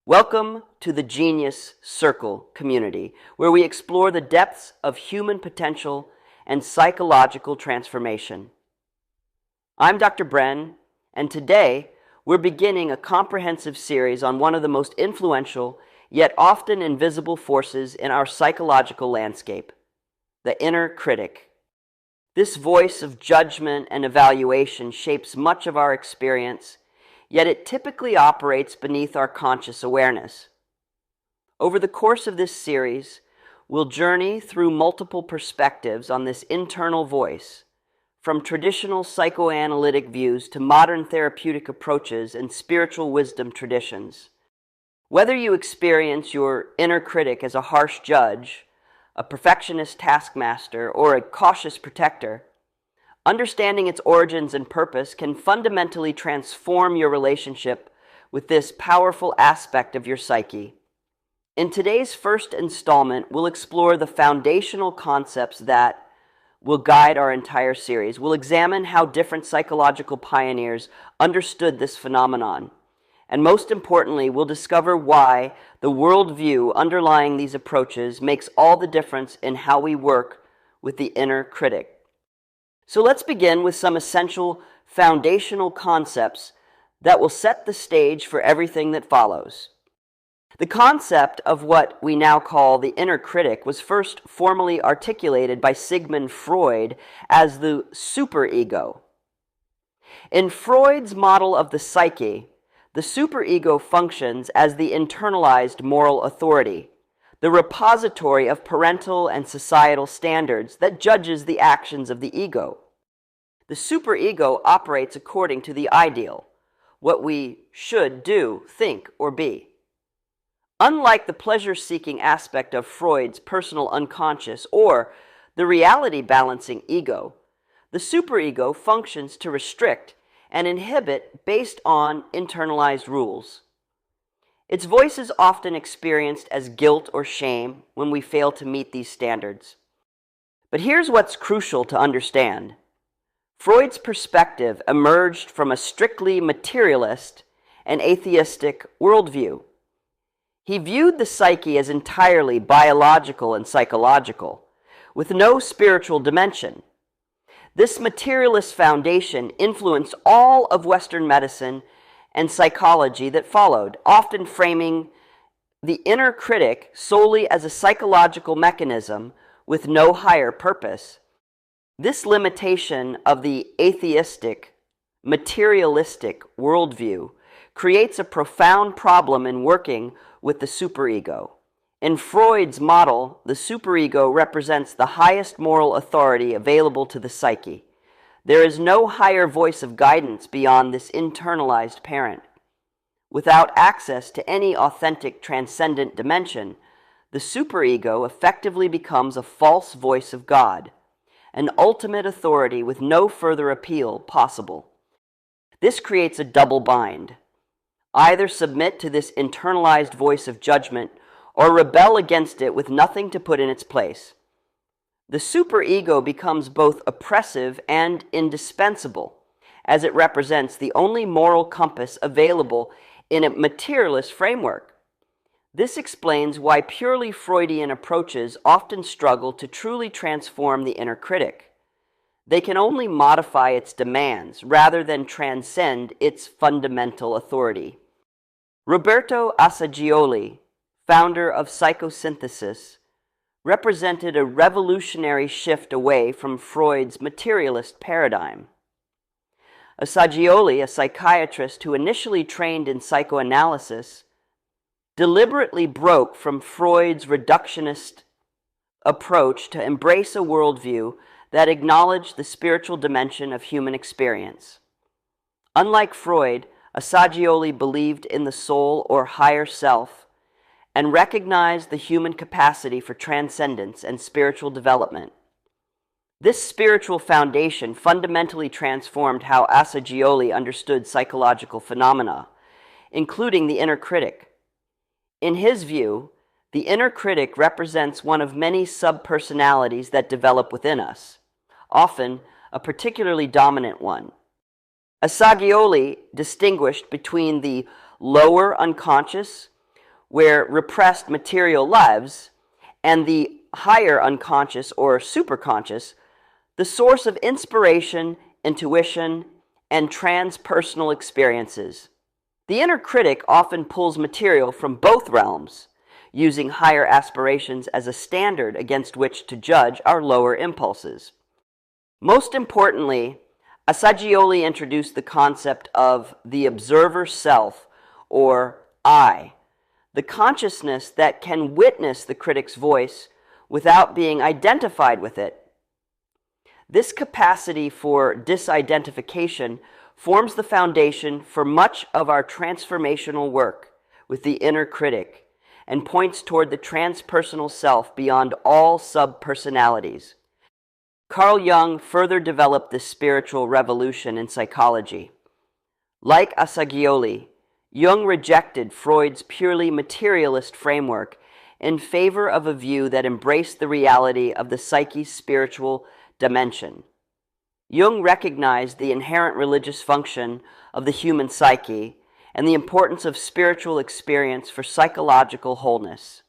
Welcome to the Genius Circle community, where we explore the depths of human potential and psychological transformation. I'm Dr. Bren, and today we're beginning a comprehensive series on one of the most influential yet often invisible forces in our psychological landscape, the inner critic. This voice of judgment and evaluation shapes much of our experience, yet it typically operates beneath our conscious awareness. Over the course of this series, we'll journey through multiple perspectives on this internal voice, from traditional psychoanalytic views to modern therapeutic approaches and spiritual wisdom traditions. Whether you experience your inner critic as a harsh judge, a perfectionist taskmaster, or a cautious protector, understanding its origins and purpose can fundamentally transform your relationship with this powerful aspect of your psyche. In today's first installment, we'll explore the foundational concepts that will guide our entire series. We'll examine how different psychological pioneers understood this phenomenon. And most importantly, we'll discover why the worldview underlying these approaches makes all the difference in how we work with the inner critic. So let's begin with some essential foundational concepts that will set the stage for everything that follows. The concept of what we now call the inner critic was first formally articulated by Sigmund Freud as the superego. In Freud's model of the psyche, the superego functions as the internalized moral authority, the repository of parental and societal standards that judges the actions of the ego. The superego operates according to the ideal, what we should do, think, or be. Unlike the pleasure-seeking aspect of Freud's personal unconscious or the reality-balancing ego, the superego functions to restrict and inhibit based on internalized rules. Its voice is often experienced as guilt or shame when we fail to meet these standards. But here's what's crucial to understand. Freud's perspective emerged from a strictly materialist and atheistic worldview. He viewed the psyche as entirely biological and psychological, with no spiritual dimension. This materialist foundation influenced all of Western medicine and psychology that followed, often framing the inner critic solely as a psychological mechanism with no higher purpose. This limitation of the atheistic, materialistic worldview creates a profound problem in working with the superego. In Freud's model, the superego represents the highest moral authority available to the psyche. There is no higher voice of guidance beyond this internalized parent. Without access to any authentic transcendent dimension, the superego effectively becomes a false voice of God, an ultimate authority with no further appeal possible. This creates a double bind. Either submit to this internalized voice of judgment or rebel against it with nothing to put in its place. The superego becomes both oppressive and indispensable, as it represents the only moral compass available in a materialist framework. This explains why purely Freudian approaches often struggle to truly transform the inner critic. They can only modify its demands rather than transcend its fundamental authority. Roberto Assagioli, founder of psychosynthesis, represented a revolutionary shift away from Freud's materialist paradigm. Assagioli, a psychiatrist who initially trained in psychoanalysis, deliberately broke from Freud's reductionist approach to embrace a worldview that acknowledged the spiritual dimension of human experience. Unlike Freud, Assagioli believed in the soul or higher self and recognized the human capacity for transcendence and spiritual development. This spiritual foundation fundamentally transformed how Assagioli understood psychological phenomena, including the inner critic. In his view, the inner critic represents one of many subpersonalities that develop within us, often a particularly dominant one. Assagioli distinguished between the lower unconscious, where repressed material lives, and the higher unconscious or superconscious, the source of inspiration, intuition, and transpersonal experiences. The inner critic often pulls material from both realms, using higher aspirations as a standard against which to judge our lower impulses. Most importantly, Assagioli introduced the concept of the observer self, or I, the consciousness that can witness the critic's voice without being identified with it. This capacity for disidentification forms the foundation for much of our transformational work with the inner critic and points toward the transpersonal self beyond all subpersonalities. Carl Jung further developed this spiritual revolution in psychology. Like Assagioli, Jung rejected Freud's purely materialist framework in favor of a view that embraced the reality of the psyche's spiritual dimension. Jung recognized the inherent religious function of the human psyche and the importance of spiritual experience for psychological wholeness.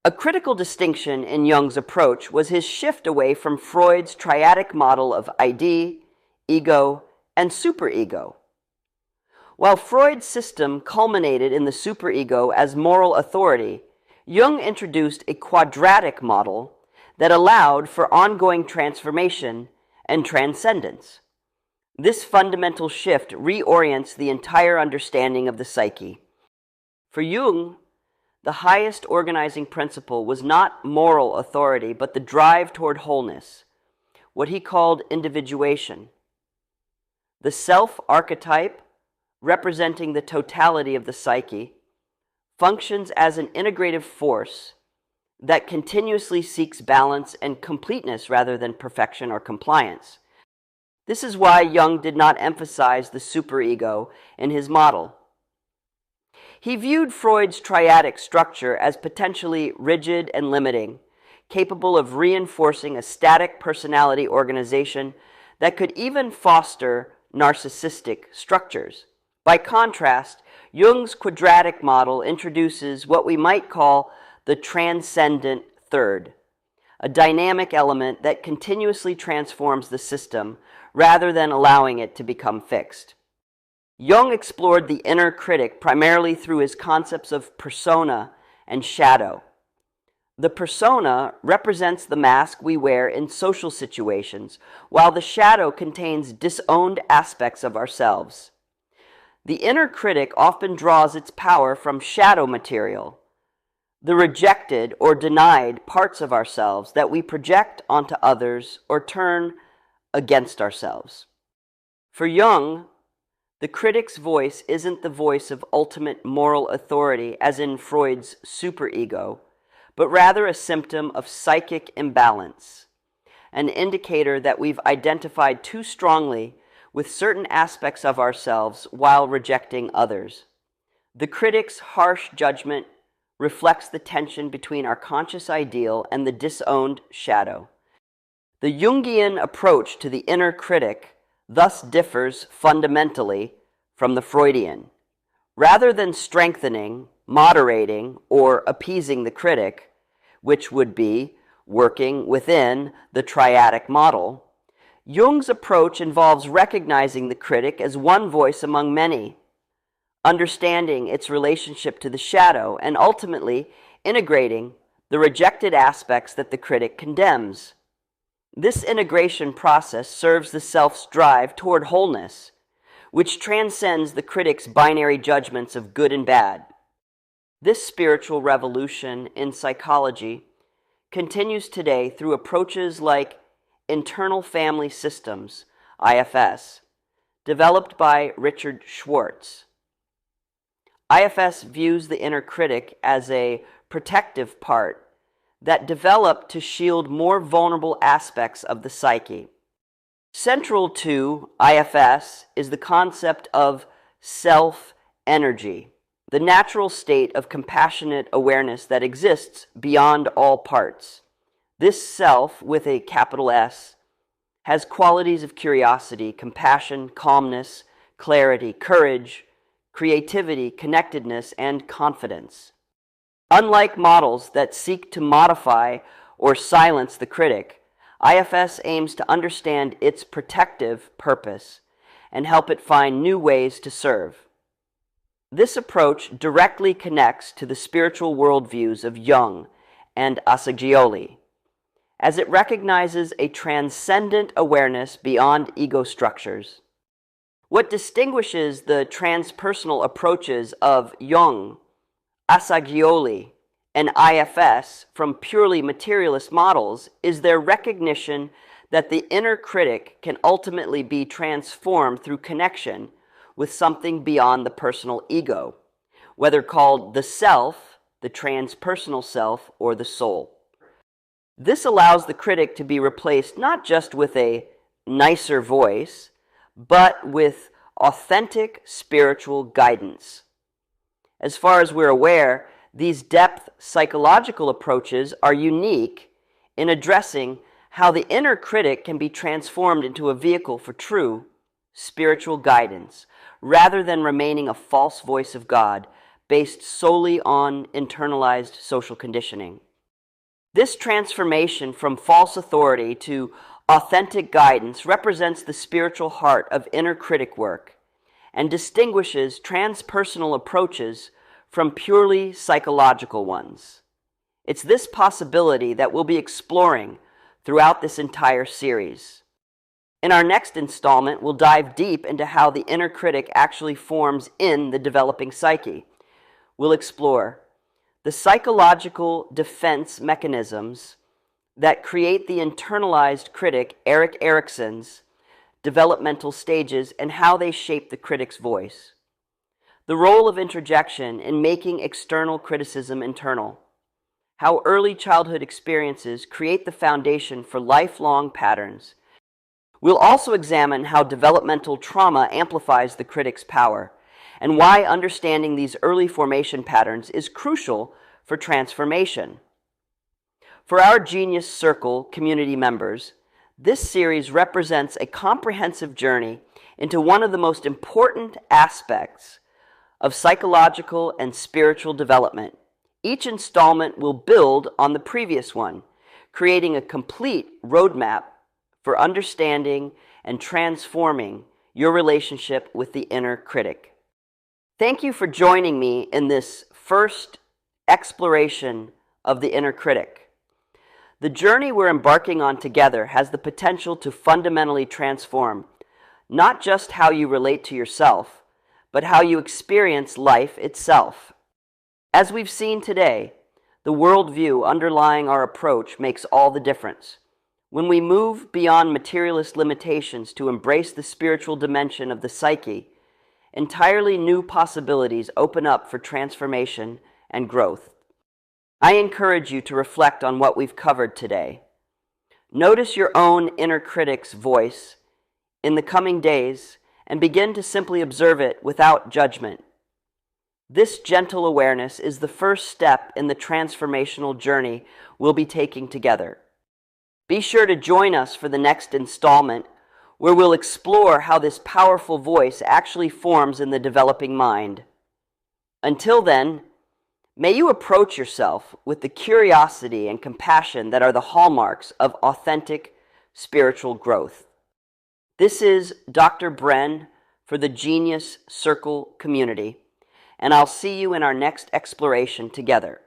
A critical distinction in Jung's approach was his shift away from Freud's triadic model of ID, ego, and superego. While Freud's system culminated in the superego as moral authority, Jung introduced a quadratic model that allowed for ongoing transformation and transcendence. This fundamental shift reorients the entire understanding of the psyche. For Jung, the highest organizing principle was not moral authority, but the drive toward wholeness, what he called individuation. The self-archetype, representing the totality of the psyche, functions as an integrative force that continuously seeks balance and completeness rather than perfection or compliance. This is why Jung did not emphasize the superego in his model. He viewed Freud's triadic structure as potentially rigid and limiting, capable of reinforcing a static personality organization that could even foster narcissistic structures. By contrast, Jung's quadratic model introduces what we might call the transcendent third, a dynamic element that continuously transforms the system rather than allowing it to become fixed. Jung explored the inner critic primarily through his concepts of persona and shadow. The persona represents the mask we wear in social situations, while the shadow contains disowned aspects of ourselves. The inner critic often draws its power from shadow material, the rejected or denied parts of ourselves that we project onto others or turn against ourselves. For Jung, the critic's voice isn't the voice of ultimate moral authority, as in Freud's superego, but rather a symptom of psychic imbalance, an indicator that we've identified too strongly with certain aspects of ourselves while rejecting others. The critic's harsh judgment reflects the tension between our conscious ideal and the disowned shadow. The Jungian approach to the inner critic thus differs fundamentally from the Freudian. Rather than strengthening, moderating, or appeasing the critic, which would be working within the triadic model, Jung's approach involves recognizing the critic as one voice among many, understanding its relationship to the shadow, and ultimately integrating the rejected aspects that the critic condemns. This integration process serves the self's drive toward wholeness, which transcends the critic's binary judgments of good and bad. This spiritual revolution in psychology continues today through approaches like internal family systems, IFS, developed by Richard Schwartz. IFS views the inner critic as a protective part that developed to shield more vulnerable aspects of the psyche. Central to IFS is the concept of self-energy, the natural state of compassionate awareness that exists beyond all parts. This self, with a capital S, has qualities of curiosity, compassion, calmness, clarity, courage, creativity, connectedness, and confidence. Unlike models that seek to modify or silence the critic, IFS aims to understand its protective purpose and help it find new ways to serve. This approach directly connects to the spiritual worldviews of Jung and Assagioli, as it recognizes a transcendent awareness beyond ego structures. What distinguishes the transpersonal approaches of Jung, Assagioli, and IFS from purely materialist models is their recognition that the inner critic can ultimately be transformed through connection with something beyond the personal ego, whether called the self, the transpersonal self, or the soul. This allows the critic to be replaced not just with a nicer voice, but with authentic spiritual guidance. As far as we're aware, these depth psychological approaches are unique in addressing how the inner critic can be transformed into a vehicle for true spiritual guidance, rather than remaining a false voice of God based solely on internalized social conditioning. This transformation from false authority to authentic guidance represents the spiritual heart of inner critic work and distinguishes transpersonal approaches from purely psychological ones. It's this possibility that we'll be exploring throughout this entire series. In our next installment, we'll dive deep into how the inner critic actually forms in the developing psyche. We'll explore the psychological defense mechanisms that create the internalized critic, Erik Erikson's developmental stages, and how they shape the critic's voice. The role of interjection in making external criticism internal. How early childhood experiences create the foundation for lifelong patterns. We'll also examine how developmental trauma amplifies the critic's power, and why understanding these early formation patterns is crucial for transformation. For our Genius Circle community members, this series represents a comprehensive journey into one of the most important aspects of psychological and spiritual development. Each installment will build on the previous one, creating a complete roadmap for understanding and transforming your relationship with the inner critic. Thank you for joining me in this first exploration of the inner critic. The journey we're embarking on together has the potential to fundamentally transform not just how you relate to yourself, but how you experience life itself. As we've seen today, the worldview underlying our approach makes all the difference. When we move beyond materialist limitations to embrace the spiritual dimension of the psyche, entirely new possibilities open up for transformation and growth. I encourage you to reflect on what we've covered today. Notice your own inner critic's voice in the coming days and begin to simply observe it without judgment. This gentle awareness is the first step in the transformational journey we'll be taking together. Be sure to join us for the next installment, where we'll explore how this powerful voice actually forms in the developing mind. Until then, may you approach yourself with the curiosity and compassion that are the hallmarks of authentic spiritual growth. This is Dr. Bren for the Genius Circle community, and I'll see you in our next exploration together.